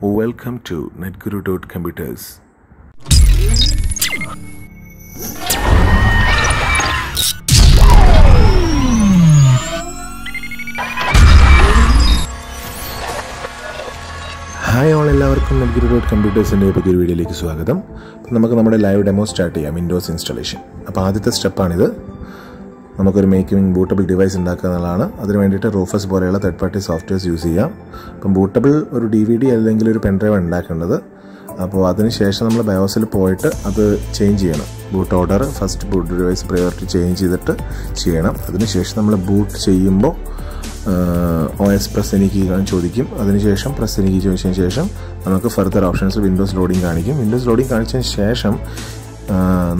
Welcome to Netguru.Computers. Hi all, എല്ലാവർക്കും Netguru.Computers-ൻ്റെ പുതിയൊരു വീഡിയോയിലേക്ക് സ്വാഗതം. അപ്പോൾ നമുക്ക് നമ്മുടെ ലൈവ് ഡെമോ സ്റ്റാർട്ട് ചെയ്യാം, വിൻഡോസ് ഇൻസ്റ്റാളേഷൻ. അപ്പോൾ ആദ്യത്തെ സ്റ്റെപ്പാണിത്. നമുക്കൊരു മേക്കിംഗ് ബൂട്ടബിൾ ഡിവൈസ് ഉണ്ടാക്കുക എന്നുള്ളതാണ്. അതിന് വേണ്ടിയിട്ട് റൂഫസ് പോലെയുള്ള തേർഡ് പാർട്ടി സോഫ്റ്റ്വെയർസ് യൂസ് ചെയ്യാം. അപ്പം ബൂട്ടബിൾ ഒരു DVD അല്ലെങ്കിൽ ഒരു പെൻഡ്രൈവ് ഉണ്ടാക്കേണ്ടത്. അപ്പോൾ അതിനുശേഷം നമ്മൾ ബയോസിൽ പോയിട്ട് അത് ചേഞ്ച് ചെയ്യണം. Boot order first boot device priority change ചെയ്തിട്ട് ചെയ്യണം. അതിനുശേഷം നമ്മൾ ബൂട്ട് ചെയ്യുമ്പോൾ OS പ്രസ് എനി കീ ചോദിക്കും. അതിനുശേഷം പ്രസ് എനി കീ ചോദിച്ചതിന് ശേഷം നമുക്ക് ഫർദർ ഓപ്ഷൻസ് വിൻഡോസ് ലോഡിംഗ് കാണിക്കും. വിൻഡോസ് ലോഡിംഗ് കാണിച്ചതിന് ശേഷം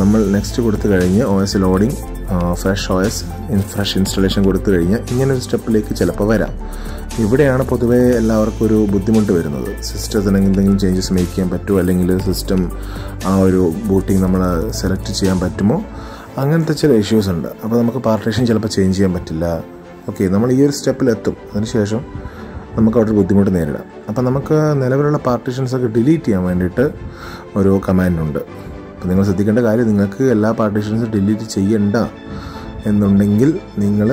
നമ്മൾ നെക്സ്റ്റ് കൊടുത്തു കഴിഞ്ഞ് OS ലോഡിംഗ് ഫ്രഷ് ഇൻസ്റ്റാളേഷൻ കൊടുത്തു കഴിഞ്ഞാൽ ഇങ്ങനൊരു സ്റ്റെപ്പിലേക്ക് ചിലപ്പോൾ വരാം. ഇവിടെയാണ് പൊതുവേ എല്ലാവർക്കും ഒരു ബുദ്ധിമുട്ട് വരുന്നത്. സിസ്റ്റത്തിന് എന്തെങ്കിലും ചേഞ്ചസ് മേക്ക് ചെയ്യാൻ പറ്റുമോ, അല്ലെങ്കിൽ സിസ്റ്റം ആ ഒരു ബൂട്ടിങ് നമ്മൾ സെലക്ട് ചെയ്യാൻ പറ്റുമോ, അങ്ങനത്തെ ചില ഇഷ്യൂസ് ഉണ്ട്. അപ്പോൾ നമുക്ക് പാർട്ടീഷൻ ചിലപ്പോൾ ചേഞ്ച് ചെയ്യാൻ പറ്റില്ല. ഓക്കെ, നമ്മൾ ഈ ഒരു സ്റ്റെപ്പിലെത്തും. അതിനുശേഷം നമുക്ക് അവിടെ ബുദ്ധിമുട്ട് നേരിടാം. അപ്പോൾ നമുക്ക് നിലവിലുള്ള പാർട്ടീഷൻസൊക്കെ ഡിലീറ്റ് ചെയ്യാൻ വേണ്ടിയിട്ട് ഒരു കമാൻഡുണ്ട്. അപ്പോൾ നിങ്ങൾ ശ്രദ്ധിക്കേണ്ട കാര്യം, നിങ്ങൾക്ക് എല്ലാ പാർട്ടീഷൻസും ഡിലീറ്റ് ചെയ്യണ്ട എന്നുണ്ടെങ്കിൽ നിങ്ങൾ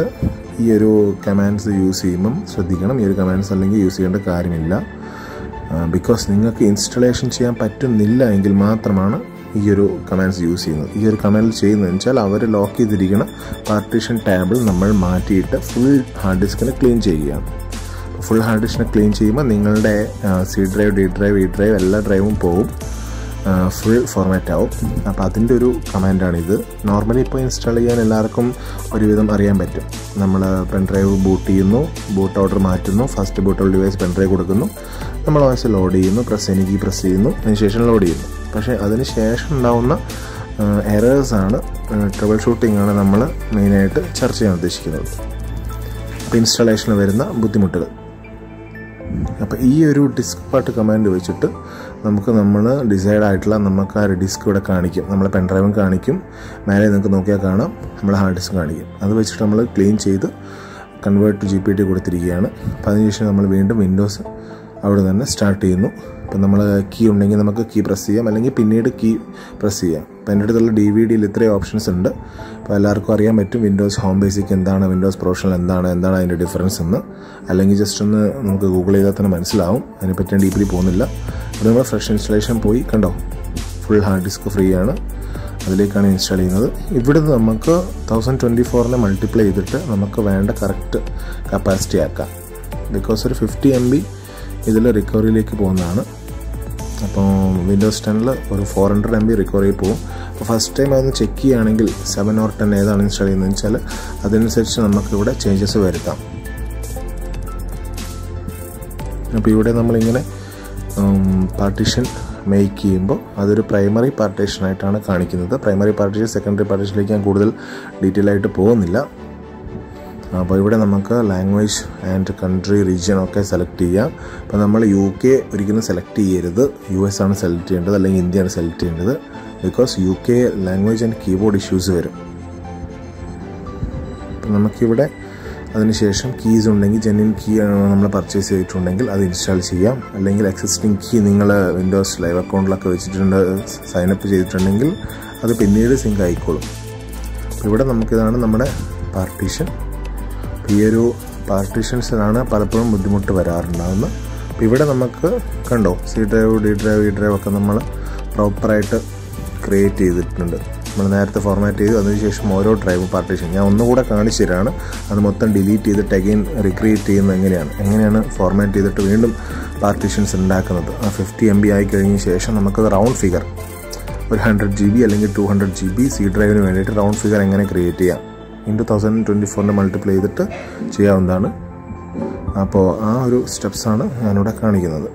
ഈ ഒരു കമാൻഡ്സ് യൂസ് ചെയ്യുമ്പം ശ്രദ്ധിക്കണം. ഈ ഒരു കമാൻഡ്സ് അല്ലെങ്കിൽ യൂസ് ചെയ്യേണ്ട കാര്യമില്ല. ബിക്കോസ് നിങ്ങൾക്ക് ഇൻസ്റ്റലേഷൻ ചെയ്യാൻ പറ്റുന്നില്ല എങ്കിൽ മാത്രമാണ് ഈ ഒരു കമാൻഡ്സ് യൂസ് ചെയ്യുന്നത്. ഈ ഒരു കമാൻഡ് ചെയ്യുന്നതെന്ന് വെച്ചാൽ അവർ ലോക്ക് ചെയ്തിരിക്കുന്ന പാർട്ടീഷൻ ടാബിൾ നമ്മൾ മാറ്റിയിട്ട് ഫുൾ ഹാർഡ് ഡിസ്കിനെ ക്ലീൻ ചെയ്യുകയാണ്. ഫുൾ ഹാർഡ് ഡിസ്കിനെ ക്ലീൻ ചെയ്യുമ്പോൾ നിങ്ങളുടെ C drive, D drive, E drive എല്ലാ ഡ്രൈവും പോകും, ഫുൾ ഫോർമാറ്റ് ആവും. അപ്പോൾ അതിൻ്റെ ഒരു കമാൻഡാണിത്. നോർമലി ഇപ്പോൾ ഇൻസ്റ്റാൾ ചെയ്യാൻ എല്ലാവർക്കും ഒരുവിധം അറിയാൻ പറ്റും. നമ്മൾ പെൻഡ്രൈവ് ബൂട്ട് ചെയ്യുന്നു, ബൂട്ട് ഓർഡർ മാറ്റുന്നു, ഫസ്റ്റ് ബൂട്ടബിൾ ഡിവൈസ് പെൻഡ്രൈവ് കൊടുക്കുന്നു, നമ്മൾ OS ലോഡ് ചെയ്യുന്നു, പ്രസ് എനി കീ പ്രസ് ചെയ്യുന്നു, അതിനുശേഷം ലോഡ് ചെയ്യുന്നു. പക്ഷേ അതിന് ശേഷം ഉണ്ടാവുന്ന എറേഴ്സാണ്, ട്രബിൾ ഷൂട്ടിംഗ് ആണ് നമ്മൾ മെയിനായിട്ട് ചർച്ച ചെയ്യാൻ ഉദ്ദേശിക്കുന്നത്. അപ്പോൾ ഇൻസ്റ്റാളേഷനിൽ വരുന്ന ബുദ്ധിമുട്ടുകൾ. അപ്പോൾ ഈ ഒരു ഡിസ്ക് പാർട്ട് കമാൻഡ് വെച്ചിട്ട് നമ്മൾ ഡിസൈഡ് ആയിട്ടുള്ള നമുക്ക് ആ ഒരു ഡിസ്ക് ഇവിടെ കാണിക്കും. നമ്മളെ പെൻഡ്രൈവും കാണിക്കും, മേലെ നിങ്ങൾക്ക് നോക്കിയാൽ കാണാം നമ്മളെ ഹാർഡ് ഡിസ്ക് കാണിക്കും. അത് വെച്ചിട്ട് നമ്മൾ ക്ലീൻ ചെയ്ത് കൺവേർട്ട് ടു GPT കൊടുത്തിരിക്കുകയാണ്. അപ്പോൾ അതിനുശേഷം നമ്മൾ വീണ്ടും വിൻഡോസ് അവിടെ തന്നെ സ്റ്റാർട്ട് ചെയ്യുന്നു. അപ്പോൾ നമ്മൾ കീ ഉണ്ടെങ്കിൽ നമുക്ക് കീ പ്രസ് ചെയ്യാം, അല്ലെങ്കിൽ പിന്നീട് കീ പ്രസ് ചെയ്യാം. അപ്പോൾ എൻ്റെ അടുത്തുള്ള DVD-യിൽ ഇത്രയും ഓപ്ഷൻസ് ഉണ്ട്. അപ്പോൾ എല്ലാവർക്കും അറിയാൻ പറ്റും വിൻഡോസ് ഹോം ബേസിക് എന്താണ്, വിൻഡോസ് പ്രൊഫഷണൽ എന്താണ് അതിൻ്റെ ഡിഫറൻസ് എന്ന്. അല്ലെങ്കിൽ ജസ്റ്റ് ഒന്ന് നമുക്ക് ഗൂഗിൾ ചെയ്താൽ തന്നെ മനസ്സിലാവും. അതിനെപ്പറ്റി ഞാൻ ഡീപ്ലി പോകുന്നില്ല. അപ്പോൾ നമ്മൾ ഫ്രഷ് ഇൻസ്റ്റാളേഷൻ പോയി കണ്ടോ, ഫുൾ ഹാർഡ് ഡിസ്ക് ഫ്രീ ആണ്, അതിലേക്കാണ് ഇൻസ്റ്റാൾ ചെയ്യുന്നത്. ഇവിടുന്ന് നമുക്ക് 1024 മൾട്ടിപ്ലൈ ചെയ്തിട്ട് നമുക്ക് വേണ്ട കറക്റ്റ് കപ്പാസിറ്റി ആക്കാം. ബിക്കോസ് ഒരു 50 MB ഇതിൽ റിക്കവറിയിലേക്ക് പോകുന്നതാണ്. അപ്പോൾ വിൻഡോസ് 10 ഒരു 400 MB റിക്കവറി പോകും. അപ്പോൾ ഫസ്റ്റ് ടൈം അതൊന്ന് ചെക്ക് ചെയ്യുകയാണെങ്കിൽ 7 or 10 ഏതാണ് ഇൻസ്റ്റാൾ ചെയ്യുന്നതെന്ന് വെച്ചാൽ അതനുസരിച്ച് നമുക്കിവിടെ ചേഞ്ചസ് വരുത്താം. അപ്പോൾ ഇവിടെ നമ്മളിങ്ങനെ പാർട്ടീഷൻ മേക്ക് ചെയ്യുമ്പോൾ അതൊരു പ്രൈമറി പാർട്ടീഷനായിട്ടാണ് കാണിക്കുന്നത്. പ്രൈമറി പാർട്ടീഷൻ, സെക്കൻഡറി പാർട്ടീഷനിലേക്ക് ഞാൻ കൂടുതൽ ഡീറ്റെയിൽ ആയിട്ട് പോകുന്നില്ല. അപ്പോൾ ഇവിടെ നമുക്ക് ലാംഗ്വേജ് ആൻഡ് കൺട്രി റീജിയൻ ഒക്കെ സെലക്ട് ചെയ്യാം. അപ്പോൾ നമ്മൾ UK ഒരിക്കലും സെലക്ട് ചെയ്യരുത്, US ആണ് സെലക്ട് ചെയ്യേണ്ടത്, അല്ലെങ്കിൽ ഇന്ത്യയാണ് സെലക്ട് ചെയ്യേണ്ടത്. Because UK language and keyboard issues വരും. അപ്പം നമുക്കിവിടെ അതിനുശേഷം കീസ് ഉണ്ടെങ്കിൽ, ജെന്യൂൻ കീ നമ്മൾ പർച്ചേസ് ചെയ്തിട്ടുണ്ടെങ്കിൽ അത് ഇൻസ്റ്റാൾ ചെയ്യാം. അല്ലെങ്കിൽ എക്സിസ്റ്റിംഗ് കീ നിങ്ങൾ വിൻഡോസ് ലൈവ് അക്കൗണ്ടിലൊക്കെ വെച്ചിട്ടുണ്ട്, സൈനപ്പ് ചെയ്തിട്ടുണ്ടെങ്കിൽ അത് പിന്നീട് സിങ്ക് ആയിക്കോളും. ഇവിടെ നമുക്കിതാണ് നമ്മുടെ പാർട്ടീഷൻ. ഈ ഒരു പാർട്ടീഷൻസിനാണ് പലപ്പോഴും ബുദ്ധിമുട്ട് വരാറുണ്ടാകുന്നത്. അപ്പോൾ ഇവിടെ നമുക്ക് കണ്ടോ C drive, D drive, E drive ഒക്കെ നമ്മൾ പ്രോപ്പറായിട്ട് ക്രിയേറ്റ് ചെയ്തിട്ടുണ്ട്. നമ്മൾ നേരത്തെ ഫോർമാറ്റ് ചെയ്തു. അതിനുശേഷം ഓരോ ഡ്രൈവ് പാർട്ടീഷൻ ഞാൻ ഒന്നുകൂടെ കാണിച്ചു തരാണ്. അത് മൊത്തം ഡിലീറ്റ് ചെയ്തിട്ട് അഗെയിൻ റിക്രിയേറ്റ് ചെയ്യുന്നത് എങ്ങനെയാണ് ഫോർമാറ്റ് ചെയ്തിട്ട് വീണ്ടും പാർട്ടീഷൻസ് ഉണ്ടാക്കുന്നത്. ആ 50 MB ആയി കഴിഞ്ഞ ശേഷം നമുക്കത് റൗണ്ട് ഫിഗർ ഒരു 100 GB അല്ലെങ്കിൽ 200 GB C ഡ്രൈവിന് വേണ്ടിയിട്ട് റൗണ്ട് ഫിഗർ എങ്ങനെ ക്രിയേറ്റ് ചെയ്യാം, 1024 മൾട്ടിപ്ലൈ ചെയ്തിട്ട് ചെയ്യാവുന്നതാണ്. അപ്പോൾ ആ ഒരു സ്റ്റെപ്സാണ് ഞാനിവിടെ കാണിക്കുന്നത്.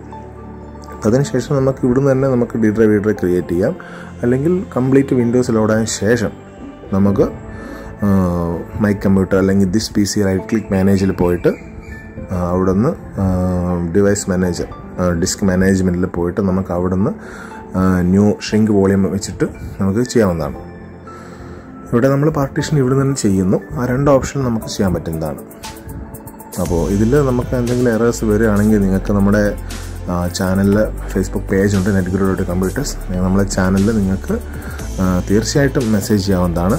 അതിനുശേഷം നമുക്ക് ഇവിടുന്ന് തന്നെ നമുക്ക് D drive, E drive create ചെയ്യാം. അല്ലെങ്കിൽ കംപ്ലീറ്റ് വിൻഡോസ് ലോഡായതിനു ശേഷം നമുക്ക് മൈ കമ്പ്യൂട്ടർ അല്ലെങ്കിൽ ദിസ് PC റൈറ്റ് ക്ലിക്ക് മാനേജിൽ പോയിട്ട് അവിടുന്ന് ഡിവൈസ് മാനേജർ, ഡിസ്ക് മാനേജ്മെൻറ്റിൽ പോയിട്ട് നമുക്ക് അവിടുന്ന് ന്യൂ ഷ്രിങ്ക് വോളിയം വെച്ചിട്ട് നമുക്ക് ചെയ്യാവുന്നതാണ്. ഇവിടെ നമ്മൾ പാർട്ടീഷൻ ഇവിടെ നിന്ന് ചെയ്യുന്നു. ആ 2 ഓപ്ഷൻ നമുക്ക് ചെയ്യാൻ പറ്റുന്നതാണ്. അപ്പോൾ ഇതിൽ നമുക്ക് എന്തെങ്കിലും എറേഴ്സ് വരികയാണെങ്കിൽ നിങ്ങൾക്ക് നമ്മുടെ ചാനലിൽ ഫേസ്ബുക്ക് പേജുണ്ട് Netguru.Computers. നമ്മളെ ചാനലിൽ നിങ്ങൾക്ക് തീർച്ചയായിട്ടും മെസ്സേജ് ചെയ്യാവുന്നതാണ്.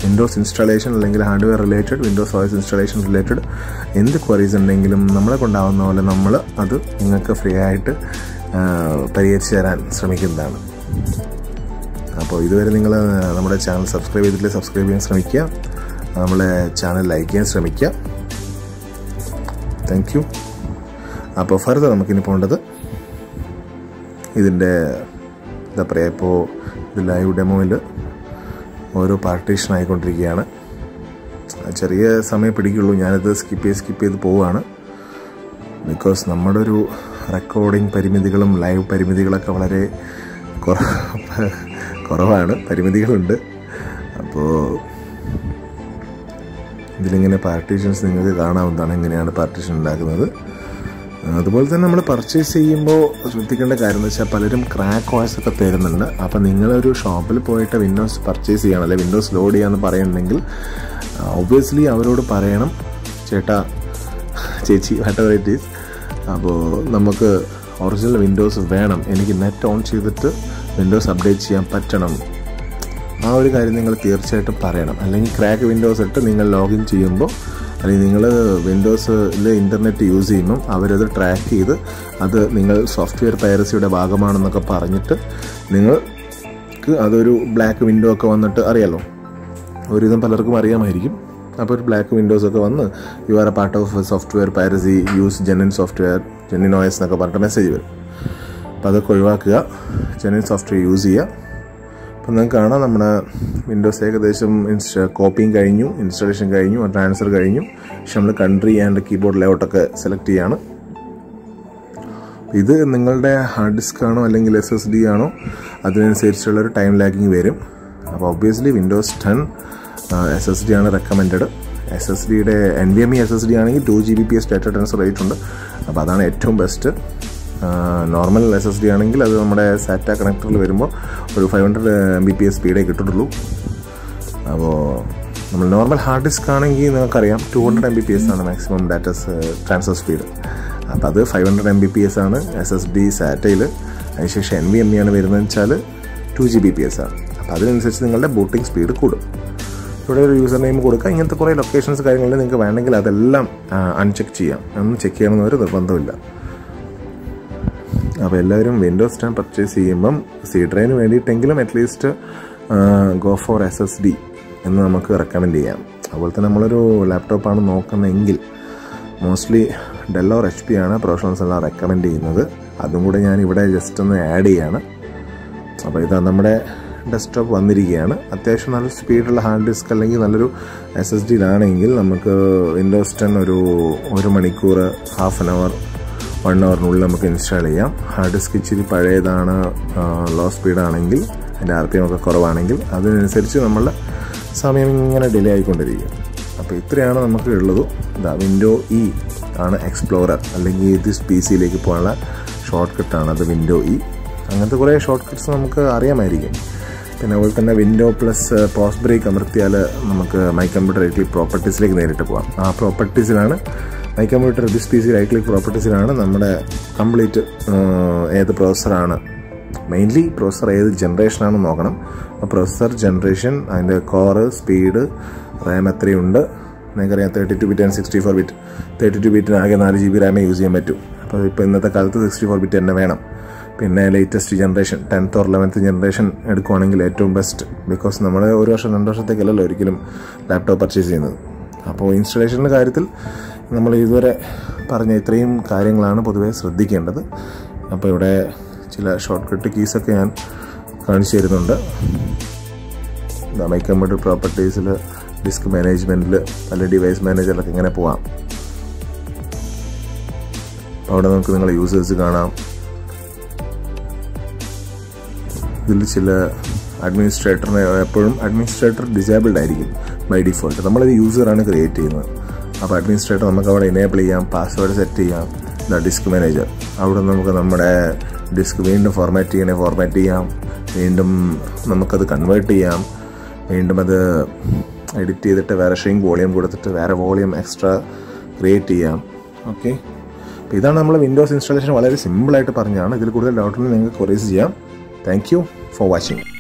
വിൻഡോസ് ഇൻസ്റ്റാളേഷൻ അല്ലെങ്കിൽ hardware related, Windows OS installation related എന്ത് ക്വറീസ് ഉണ്ടെങ്കിലും നമ്മളെ കൊണ്ടാവുന്ന പോലെ നമ്മൾ അത് നിങ്ങൾക്ക് ഫ്രീ ആയിട്ട് പരിഹരിച്ചു തരാൻ ശ്രമിക്കുന്നതാണ്. അപ്പോൾ ഇതുവരെ നിങ്ങൾ നമ്മുടെ ചാനൽ സബ്സ്ക്രൈബ് ചെയ്തിട്ടില്ല, സബ്സ്ക്രൈബ് ചെയ്യാൻ ശ്രമിക്കുക. നമ്മളെ ചാനൽ ലൈക്ക് ചെയ്യാൻ ശ്രമിക്കുക. Thank you. അപ്പോൾ ഫർദർ നമുക്കിനി പോകേണ്ടത് ഇതിൻ്റെ എന്താ പറയുക, ഇപ്പോൾ ഇത് ലൈവ് ഡെമോയിൽ ഓരോ പാർട്ടീഷൻ ആയിക്കൊണ്ടിരിക്കുകയാണ്. ചെറിയ സമയം പിടിക്കുള്ളൂ. ഞാനത് സ്കിപ്പ് ചെയ്ത് പോവുകയാണ്. ബിക്കോസ് നമ്മുടെ ഒരു റെക്കോർഡിംഗ് പരിമിതികളും ലൈവ് പരിമിതികളൊക്കെ വളരെ കുറവാണ്, പരിമിതികളുണ്ട്. അപ്പോൾ ഇതിലിങ്ങനെ പാർട്ടീഷൻസ് നിങ്ങൾക്ക് കാണാവുന്നതാണ്, എങ്ങനെയാണ് പാർട്ടീഷൻ ഉണ്ടാക്കുന്നത്. അതുപോലെ തന്നെ നമ്മൾ പർച്ചേസ് ചെയ്യുമ്പോൾ ശ്രദ്ധിക്കേണ്ട കാര്യം എന്ന് വെച്ചാൽ പലരും ക്രാക്ക് OS ഒക്കെ തരുന്നുണ്ട്. അപ്പോൾ നിങ്ങളൊരു ഷോപ്പിൽ പോയിട്ട് വിൻഡോസ് പർച്ചേസ് ചെയ്യണം, അല്ലെങ്കിൽ വിൻഡോസ് ലോഡ് ചെയ്യാമെന്ന് പറയുന്നുണ്ടെങ്കിൽ ഒബ്വിയസ്ലി അവരോട് പറയണം, ചേട്ടാ ചേച്ചി വാട്ടവർ ഇറ്റ് ഈസ്, അപ്പോൾ നമുക്ക് ഒറിജിനൽ വിൻഡോസ് വേണം, എനിക്ക് നെറ്റ് ഓൺ ചെയ്തിട്ട് വിൻഡോസ് അപ്ഡേറ്റ് ചെയ്യാൻ പറ്റണം. ആ ഒരു കാര്യം നിങ്ങൾ തീർച്ചയായിട്ടും പറയണം. അല്ലെങ്കിൽ ക്രാക്ക് വിൻഡോസ് ഇട്ട് നിങ്ങൾ ലോഗിൻ ചെയ്യുമ്പോൾ, അല്ലെങ്കിൽ നിങ്ങൾ വിൻഡോസിൽ ഇൻ്റർനെറ്റ് യൂസ് ചെയ്യുമ്പം അവരത് ട്രാക്ക് ചെയ്ത് അത് നിങ്ങൾ സോഫ്റ്റ്വെയർ പൈറസിയുടെ ഭാഗമാണെന്നൊക്കെ പറഞ്ഞിട്ട് നിങ്ങൾക്ക് അതൊരു ബ്ലാക്ക് വിൻഡോ ഒക്കെ വന്നിട്ട് അറിയാലോ, ഒരുവിധം പലർക്കും അറിയാമായിരിക്കും. അപ്പോൾ ഒരു ബ്ലാക്ക് വിൻഡോസൊക്കെ വന്ന് you are A part of software piracy, use genuine software, genuine OS എന്നൊക്കെ പറഞ്ഞിട്ട് മെസ്സേജ് വരും. അപ്പോൾ അതൊക്കെ ഒഴിവാക്കുക, ജെന്വിൻ സോഫ്റ്റ്വെയർ യൂസ് ചെയ്യുക. അപ്പം നിങ്ങൾക്ക് കാണാം നമ്മുടെ വിൻഡോസ് ഏകദേശം കോപ്പിങ് കഴിഞ്ഞു, ഇൻസ്റ്റാളേഷൻ കഴിഞ്ഞു, ട്രാൻസ്ഫർ കഴിഞ്ഞു. പക്ഷെ നമ്മൾ കൺട്രി ആൻഡ് കീബോർഡ് ലേഔട്ടൊക്കെ സെലക്ട് ചെയ്യാണ്. ഇത് നിങ്ങളുടെ ഹാർഡ് ഡിസ്ക് ആണോ അല്ലെങ്കിൽ SSD ആണോ അതിനനുസരിച്ചുള്ളൊരു ടൈം ലാഗിങ് വരും. അപ്പോൾ ഒബ്വിയസ്ലി വിൻഡോസ് 10 SSD ആണ് റെക്കമെൻഡഡ്. SSDയുടെ NVMe SSD ആണെങ്കിൽ 2 Gbps ഡാറ്റ ട്രാൻസ്ഫർ റേറ്റ് ഉണ്ട്. അപ്പോൾ അതാണ് ഏറ്റവും ബെസ്റ്റ്. നോർമൽ SSD ആണെങ്കിൽ അത് നമ്മുടെ സാറ്റ കണക്ടറിൽ വരുമ്പോൾ ഒരു 500 Mbps സ്പീഡേ കിട്ടുള്ളൂ. അപ്പോൾ നമ്മൾ നോർമൽ ഹാർഡ് ഡിസ്ക് ആണെങ്കിൽ നിങ്ങൾക്കറിയാം 200 Mbps ആണ് മാക്സിമം ഡാറ്റ ട്രാൻസ്ഫർ സ്പീഡ്. അപ്പോൾ അത് 500 Mbps ആണ് SSD സാറ്റയിൽ. അതിനുശേഷം NVMe ആണ് വരുന്നതെന്ന് വെച്ചാൽ 2 Gbps ആണ്. അപ്പോൾ അതിനനുസരിച്ച് നിങ്ങളുടെ ബൂട്ടിംഗ് സ്പീഡ് കൂടും. ഇവിടെ ഒരു യൂസർ നെയിം കൊടുക്കുക. ഇങ്ങനത്തെ കുറേ ലൊക്കേഷൻസ് കാര്യങ്ങളിൽ നിങ്ങൾക്ക് വേണമെങ്കിൽ അതെല്ലാം അൺചെക്ക് ചെയ്യാം. ഒന്നും ചെക്ക് ചെയ്യണമെന്നൊരു നിർബന്ധമില്ല. അപ്പോൾ എല്ലാവരും വിൻഡോസ് 10 പർച്ചേസ് ചെയ്യുമ്പം സി ഡ്രൈവിന് വേണ്ടിയിട്ടെങ്കിലും അറ്റ്ലീസ്റ്റ് ഗോ ഫോർ SSD എന്ന് നമുക്ക് റെക്കമെൻഡ് ചെയ്യാം. അതുപോലെ തന്നെ നമ്മളൊരു ലാപ്ടോപ്പാണ് നോക്കുന്നതെങ്കിൽ മോസ്റ്റ്ലി ഡെൽ ഓർ HP ആണ് പ്രൊഫഷണൽസ് എല്ലാം റെക്കമെൻഡ് ചെയ്യുന്നത്. അതും കൂടെ ഞാനിവിടെ ജസ്റ്റ് ഒന്ന് ആഡ് ചെയ്യാണ്. അപ്പോൾ ഇതാ നമ്മുടെ ഡെസ്ക്ടോപ്പ് വന്നിരിക്കുകയാണ്. അത്യാവശ്യം നല്ല സ്പീഡുള്ള ഹാർഡ് ഡിസ്ക് അല്ലെങ്കിൽ നല്ലൊരു SSDയിലാണെങ്കിൽ നമുക്ക് വിൻഡോസ് 10 ഒരു മണിക്കൂർ, ഹാഫ് ആൻ അവർ, 1 അവറിനുള്ളിൽ നമുക്ക് ഇൻസ്റ്റാൾ ചെയ്യാം. ഹാർഡ് ഡിസ്ക് ഇച്ചിരി പഴയതാണ്, ലോ സ്പീഡാണെങ്കിൽ, അതിൻ്റെ RPM ഒക്കെ കുറവാണെങ്കിൽ അതിനനുസരിച്ച് നമ്മളുടെ സമയം ഇങ്ങനെ ഡിലേ ആയിക്കൊണ്ടിരിക്കും. അപ്പോൾ ഇത്രയാണ് നമുക്ക് ഉള്ളത്. ഇതാ വിൻഡോ E ആണ് എക്സ്പ്ലോറർ, അല്ലെങ്കിൽ ദിസ് PC-യിലേക്ക് പോകാനുള്ള ഷോർട്ട് കട്ടാണ് അത് വിൻഡോ E. അങ്ങനത്തെ കുറേ ഷോർട്ട് കട്ട്സ് നമുക്ക് അറിയാമായിരിക്കും. പിന്നെ അതുപോലെ തന്നെ വിൻഡോ പ്ലസ് പോസ്റ്റ് ബ്രേക്ക് അമർത്തിയാൽ നമുക്ക് മൈ കമ്പ്യൂട്ടർ റൈറ്റ് ക്ലിക്ക് പ്രോപ്പർട്ടീസിലേക്ക് നേരിട്ട് പോകാം. ആ പ്രോപ്പർട്ടീസിലാണ് my computer this PC right click പ്രോപ്പർട്ടീസിലാണ് നമ്മുടെ കംപ്ലീറ്റ് ഏത് പ്രോസസ്സറാണ്, മെയിൻലി പ്രോസസ്സർ ഏത് ജനറേഷനാണെന്ന് നോക്കണം. അപ്പോൾ പ്രോസസ്സർ ജനറേഷൻ, അതിൻ്റെ കോറ്, സ്പീഡ്, റാം എത്രയുണ്ട്. നിങ്ങൾക്കറിയാം 32 ബിറ്റ് ആൻഡ് 64 ബിറ്റ്. 32 ബിറ്റിന് ആകെ 4 GB റാമേ യൂസ് ചെയ്യാൻ പറ്റും. അപ്പോൾ ഇപ്പോൾ ഇന്നത്തെ കാലത്ത് 64 ബിറ്റ് തന്നെ വേണം. പിന്നെ latest generation 10th or 11th generation എടുക്കുവാണെങ്കിൽ ഏറ്റവും ബെസ്റ്റ്. ബിക്കോസ് നമ്മൾ 1 വർഷം 2 വർഷത്തേക്കല്ലല്ലോ ഒരിക്കലും ലാപ്ടോപ്പ് പർച്ചേസ് ചെയ്യുന്നത്. അപ്പോൾ ഇൻസ്റ്റലേഷൻ്റെ കാര്യത്തിൽ നമ്മൾ ഇതുവരെ പറഞ്ഞ ഇത്രയും കാര്യങ്ങളാണ് പൊതുവേ ശ്രദ്ധിക്കേണ്ടത്. അപ്പോൾ ഇവിടെ ചില ഷോർട്ട് കട്ട് കീസൊക്കെ ഞാൻ കാണിച്ചു തരുന്നുണ്ട്. മൈ കമ്പ്യൂട്ടർ പ്രോപ്പർട്ടീസിൽ, ഡിസ്ക് മാനേജ്മെൻറ്റിൽ, പല ഡിവൈസ് മാനേജറിലൊക്കെ ഇങ്ങനെ പോവാം. അവിടെ നമുക്ക് നിങ്ങളെ യൂസേഴ്സ് കാണാം. ഇതിൽ ചില അഡ്മിനിസ്ട്രേറ്ററിനെ എപ്പോഴും അഡ്മിനിസ്ട്രേറ്റർ ഡിസേബിൾഡ് ആയിരിക്കും ബൈ ഡിഫോൾട്ട്. നമ്മളൊരു യൂസറാണ് ക്രിയേറ്റ് ചെയ്യുന്നത്. അപ്പോൾ അഡ്മിനിസ്ട്രേറ്റർ നമുക്ക് അവിടെ എനേബിൾ ചെയ്യാം, പാസ്വേഡ് സെറ്റ് ചെയ്യാം. ഡിസ്ക് മാനേജർ, അവിടെ നമുക്ക് നമ്മുടെ ഡിസ്ക് വീണ്ടും ഫോർമാറ്റ് ചെയ്യാം, വീണ്ടും നമുക്കത് കൺവേർട്ട് ചെയ്യാം, വീണ്ടും അത് എഡിറ്റ് ചെയ്തിട്ട് വേറെ ഷ്രിങ്ക് വോളിയം കൊടുത്തിട്ട് വേറെ വോളിയം എക്സ്ട്രാ ക്രിയേറ്റ് ചെയ്യാം. ഓക്കെ, അപ്പോൾ ഇതാണ് നമ്മൾ വിൻഡോസ് ഇൻസ്റ്റാളേഷൻ വളരെ സിമ്പിളായിട്ട് പറഞ്ഞതാണ്. ഇതിൽ കൂടുതൽ ഡൗട്ടുകൾ നിങ്ങൾക്ക് ക്വറീസ് ചെയ്യാം. Thank you for watching.